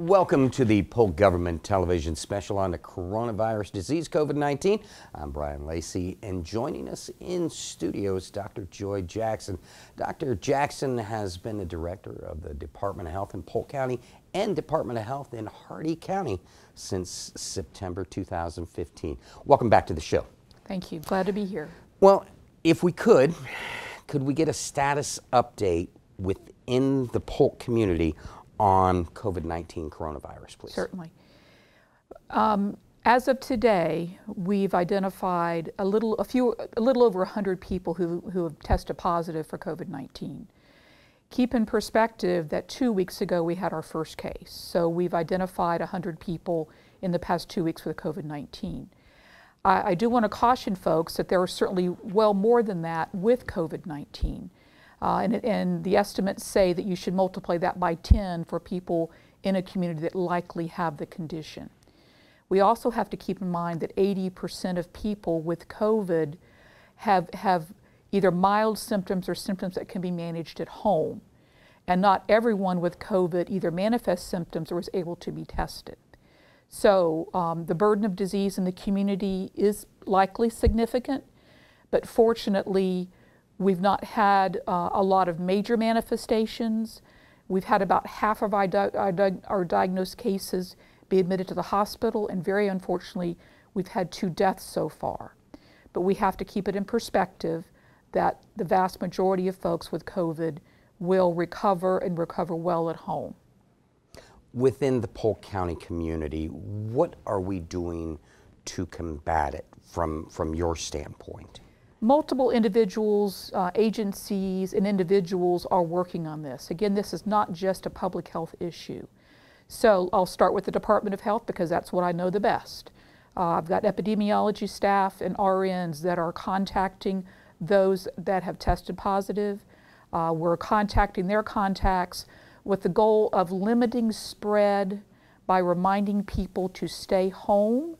Welcome to the Polk Government Television special on the coronavirus disease, COVID-19. I'm Brian Lacey, and joining us in studio is Dr. Joy Jackson. Dr. Jackson has been the director of the Department of Health in Polk County and Department of Health in Hardee County since September 2015. Welcome back to the show. Thank you. Glad to be here. Well, if we could we get a status update within the Polk community on COVID-19 coronavirus, please? Certainly. As of today, we've identified a little over 100 people who have tested positive for COVID-19. Keep in perspective that 2 weeks ago we had our first case. So we've identified 100 people in the past 2 weeks with COVID-19. I do want to caution folks that there are certainly well more than that with COVID-19. And the estimates say that you should multiply that by 10 for people in a community that likely have the condition. We also have to keep in mind that 80% of people with COVID have either mild symptoms or symptoms that can be managed at home. And not everyone with COVID either manifests symptoms or is able to be tested. So the burden of disease in the community is likely significant, but fortunately, we've not had a lot of major manifestations. We've had about half of our diagnosed cases be admitted to the hospital, and very unfortunately, we've had 2 deaths so far. But we have to keep it in perspective that the vast majority of folks with COVID will recover and recover well at home. Within the Polk County community, what are we doing to combat it from your standpoint? Multiple individuals, agencies, and individuals are working on this. Again, this is not just a public health issue. So I'll start with the Department of Health because that's what I know the best. I've got epidemiology staff and RNs that are contacting those that have tested positive. We're contacting their contacts with the goal of limiting spread by reminding people to stay home,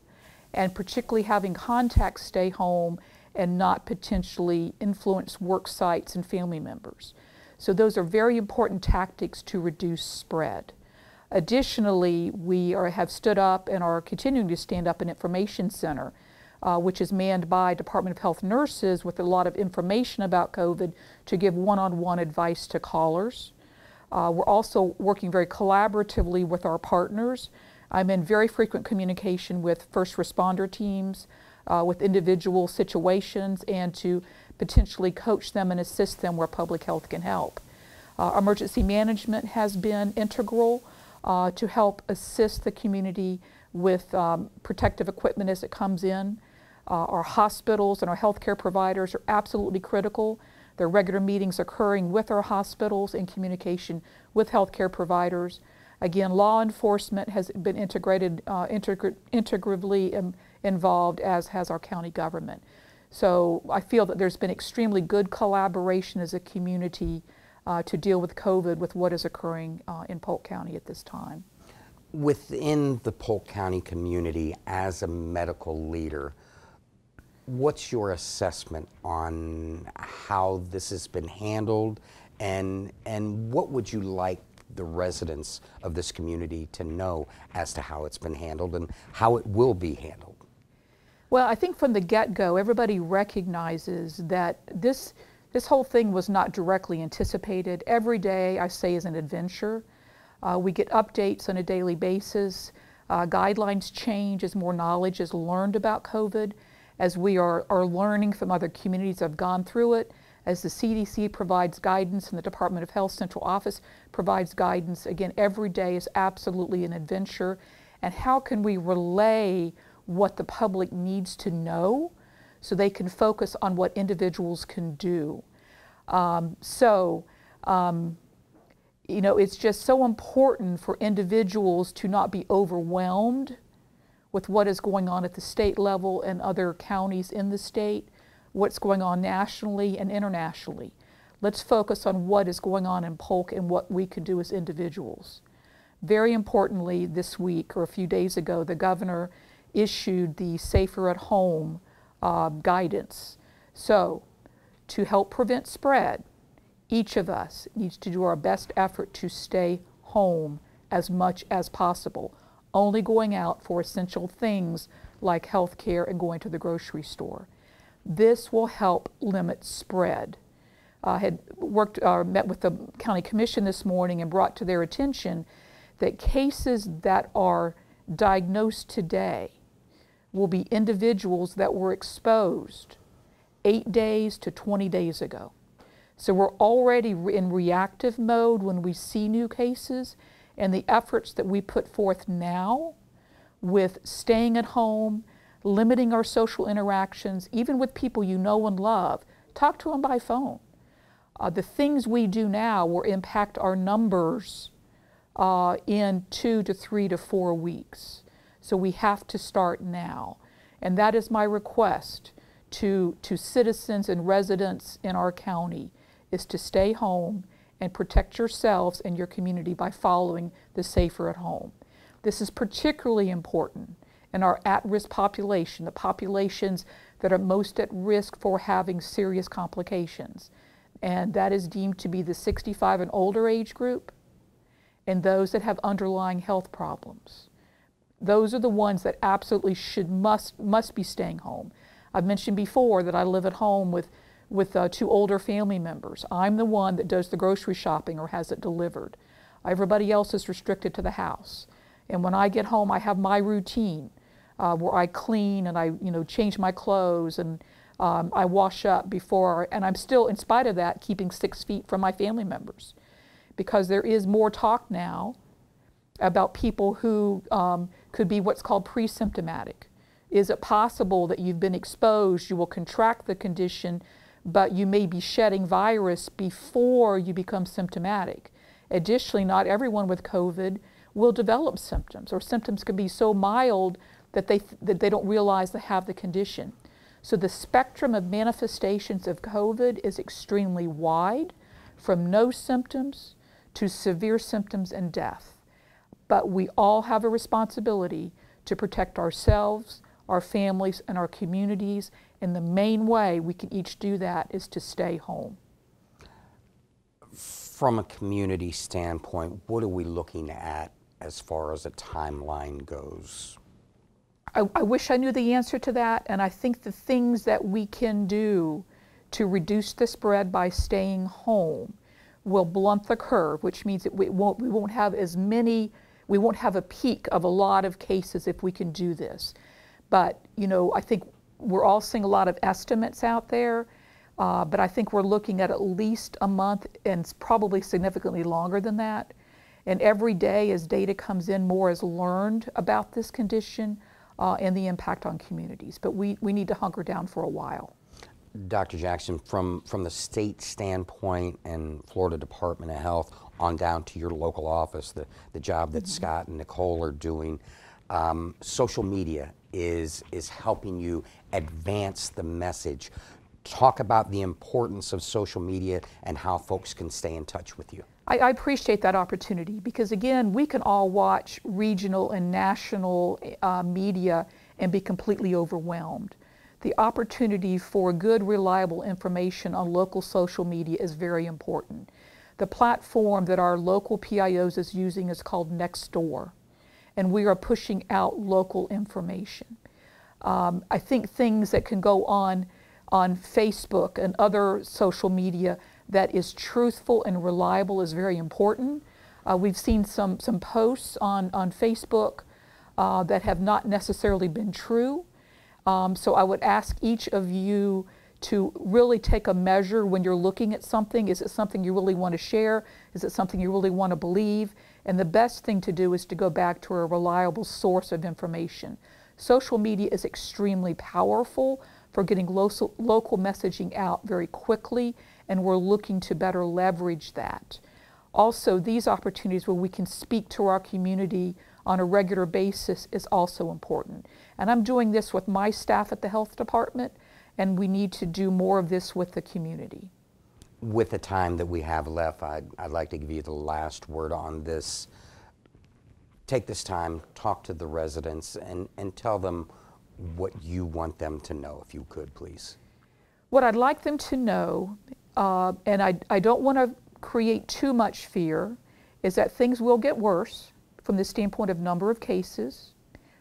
and particularly having contacts stay home and not potentially influence work sites and family members. So those are very important tactics to reduce spread. Additionally, we have stood up and are continuing to stand up an information center, which is manned by Department of Health nurses with a lot of information about COVID to give one-on-one advice to callers. We're also working very collaboratively with our partners. I'm in very frequent communication with first responder teams, with individual situations, and to potentially coach them and assist them where public health can help. Emergency management has been integral to help assist the community with protective equipment as it comes in. Our hospitals and our healthcare providers are absolutely critical. There are regular meetings occurring with our hospitals in communication with healthcare providers. Again, law enforcement has been integrally involved, as has our county government. So I feel that there's been extremely good collaboration as a community to deal with COVID with what is occurring in Polk County at this time. Within the Polk County community, as a medical leader, what's your assessment on how this has been handled, and what would you like the residents of this community to know as to how it's been handled and how it will be handled? Well, I think from the get-go, everybody recognizes that this whole thing was not directly anticipated. Every day, I say, is an adventure. We get updates on a daily basis. Guidelines change as more knowledge is learned about COVID, as we are learning from other communities that have gone through it, as the CDC provides guidance and the Department of Health Central Office provides guidance. Again, every day is absolutely an adventure. And how can we relay what the public needs to know so they can focus on what individuals can do? You know, it's just so important for individuals to not be overwhelmed with what is going on at the state level and other counties in the state, what's going on nationally and internationally. Let's focus on what is going on in Polk and what we can do as individuals. Very importantly, this week or a few days ago, the governor issued the Safer at Home guidance. So, to help prevent spread, each of us needs to do our best effort to stay home as much as possible, only going out for essential things like health care and going to the grocery store. This will help limit spread. I had met with the county commission this morning and brought to their attention that cases that are diagnosed today will be individuals that were exposed 8 days to 20 days ago. So we're already in reactive mode when we see new cases, and the efforts that we put forth now with staying at home, limiting our social interactions, even with people you know and love, talk to them by phone. The things we do now will impact our numbers in 2 to 3 to 4 weeks. So we have to start now. And that is my request to citizens and residents in our county, is to stay home and protect yourselves and your community by following the Safer at Home. This is particularly important in our at-risk population, the populations that are most at risk for having serious complications. And that is deemed to be the 65 and older age group and those that have underlying health problems. Those are the ones that absolutely must be staying home. I've mentioned before that I live at home with 2 older family members. I'm the one that does the grocery shopping or has it delivered. Everybody else is restricted to the house. And when I get home, I have my routine where I clean and I change my clothes and I wash up before, and I'm still, in spite of that, keeping 6 feet from my family members, because there is more talk now about people who could be what's called pre-symptomatic. Is it possible that you've been exposed, you will contract the condition, but you may be shedding virus before you become symptomatic? Additionally, not everyone with COVID will develop symptoms, or symptoms can be so mild that they don't realize they have the condition. So the spectrum of manifestations of COVID is extremely wide, from no symptoms to severe symptoms and death. But we all have a responsibility to protect ourselves, our families, and our communities, and the main way we can each do that is to stay home. From a community standpoint, what are we looking at as far as a timeline goes? I wish I knew the answer to that, and I think the things that we can do to reduce the spread by staying home will blunt the curve, which means that we won't have as many, we won't have a peak of a lot of cases if we can do this. But, I think we're all seeing a lot of estimates out there, but I think we're looking at least a month, and probably significantly longer than that. And every day as data comes in, more is learned about this condition and the impact on communities. But we need to hunker down for a while. Dr. Jackson, from the state standpoint and Florida Department of Health on down to your local office, the job that Scott and Nicole are doing, social media is helping you advance the message. Talk about the importance of social media and how folks can stay in touch with you. I appreciate that opportunity, because again, we can all watch regional and national media and be completely overwhelmed. The opportunity for good, reliable information on local social media is very important. The platform that our local PIOs is using is called Nextdoor, and we are pushing out local information. I think things that can go on Facebook and other social media that is truthful and reliable is very important. We've seen some posts on Facebook that have not necessarily been true. So I would ask each of you to really take a measure when you're looking at something. Is it something you really want to share? Is it something you really want to believe? And the best thing to do is to go back to a reliable source of information. Social media is extremely powerful for getting local messaging out very quickly, and we're looking to better leverage that. Also, these opportunities where we can speak to our community on a regular basis is also important. And I'm doing this with my staff at the health department, and we need to do more of this with the community. With the time that we have left, I'd like to give you the last word on this. Take this time, talk to the residents, and tell them what you want them to know, if you could, please. What I'd like them to know, and I don't want to create too much fear, is that things will get worse. from the standpoint of number of cases,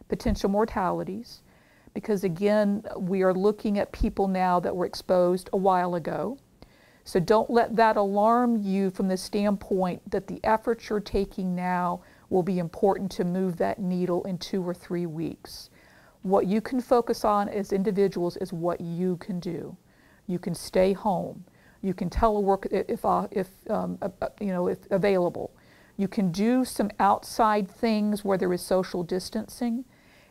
potential mortalities, because again, we are looking at people now that were exposed a while ago. So don't let that alarm you from the standpoint that the efforts you're taking now will be important to move that needle in 2 or 3 weeks. What you can focus on as individuals is what you can do. You can stay home. You can telework if available. You can do some outside things where there is social distancing,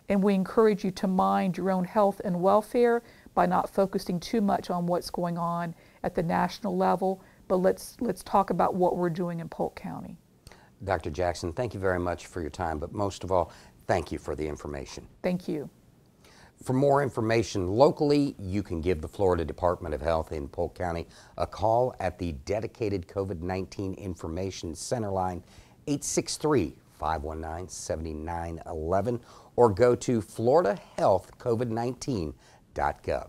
and we encourage you to mind your own health and welfare by not focusing too much on what's going on at the national level, but let's talk about what we're doing in Polk County. Dr. Jackson, thank you very much for your time, but most of all, thank you for the information. Thank you. For more information locally, you can give the Florida Department of Health in Polk County a call at the dedicated COVID-19 Information Center line 863-519-7911 or go to floridahealthcovid19.gov.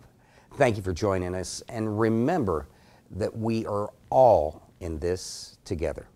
Thank you for joining us, and remember that we are all in this together.